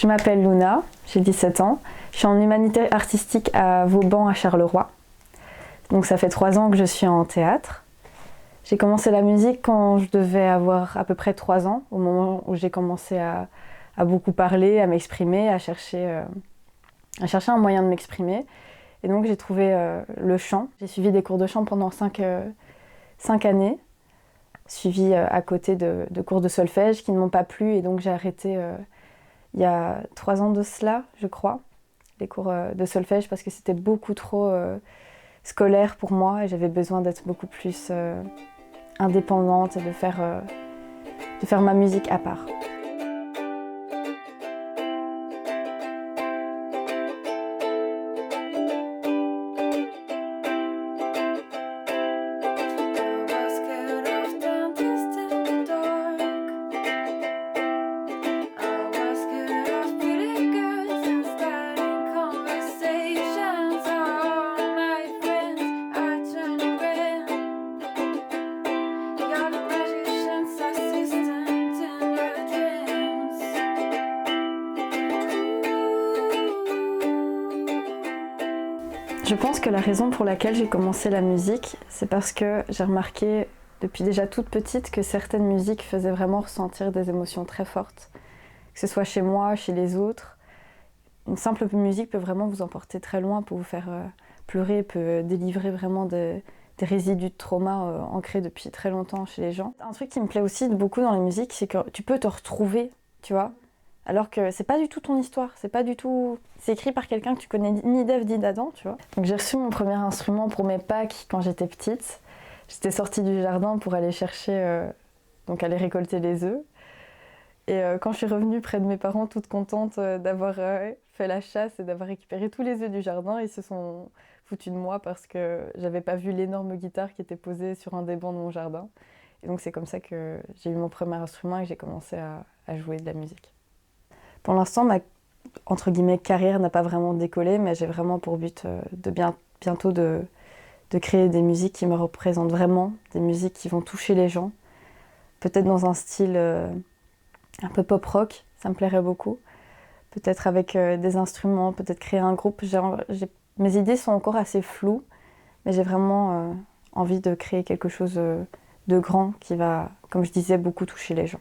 Je m'appelle Luna, j'ai 17 ans. Je suis en humanité artistique à Vauban à Charleroi. Donc ça fait 3 ans que je suis en théâtre. J'ai commencé la musique quand je devais avoir à peu près 3 ans, au moment où j'ai commencé à beaucoup parler, à m'exprimer, à chercher un moyen de m'exprimer. Et donc j'ai trouvé le chant. J'ai suivi des cours de chant pendant 5 années, suivi à côté de cours de solfège qui ne m'ont pas plu, et donc j'ai arrêté il y a 3 ans de cela, je crois, les cours de solfège, parce que c'était beaucoup trop scolaire pour moi et j'avais besoin d'être beaucoup plus indépendante et de faire ma musique à part. Je pense que la raison pour laquelle j'ai commencé la musique, c'est parce que j'ai remarqué depuis déjà toute petite que certaines musiques faisaient vraiment ressentir des émotions très fortes. Que ce soit chez moi, chez les autres. Une simple musique peut vraiment vous emporter très loin, peut vous faire pleurer, peut délivrer vraiment des résidus de trauma ancrés depuis très longtemps chez les gens. Un truc qui me plaît aussi beaucoup dans la musique, c'est que tu peux te retrouver, tu vois. Alors que c'est pas du tout ton histoire, c'est écrit par quelqu'un que tu connais ni d'Ève ni d'Adam, tu vois. Donc j'ai reçu mon premier instrument pour mes Pâques quand j'étais petite. J'étais sortie du jardin pour aller chercher, donc aller récolter les œufs. Et quand je suis revenue près de mes parents, toute contente d'avoir fait la chasse et d'avoir récupéré tous les œufs du jardin, ils se sont foutus de moi parce que j'avais pas vu l'énorme guitare qui était posée sur un des bancs de mon jardin. Et donc c'est comme ça que j'ai eu mon premier instrument et que j'ai commencé à jouer de la musique. Pour l'instant, ma entre guillemets, carrière n'a pas vraiment décollé, mais j'ai vraiment pour but bientôt de créer des musiques qui me représentent vraiment, des musiques qui vont toucher les gens. Peut-être dans un style un peu pop-rock, ça me plairait beaucoup. Peut-être avec des instruments, peut-être créer un groupe. Mes idées sont encore assez floues, mais j'ai vraiment envie de créer quelque chose de grand qui va, comme je disais, beaucoup toucher les gens.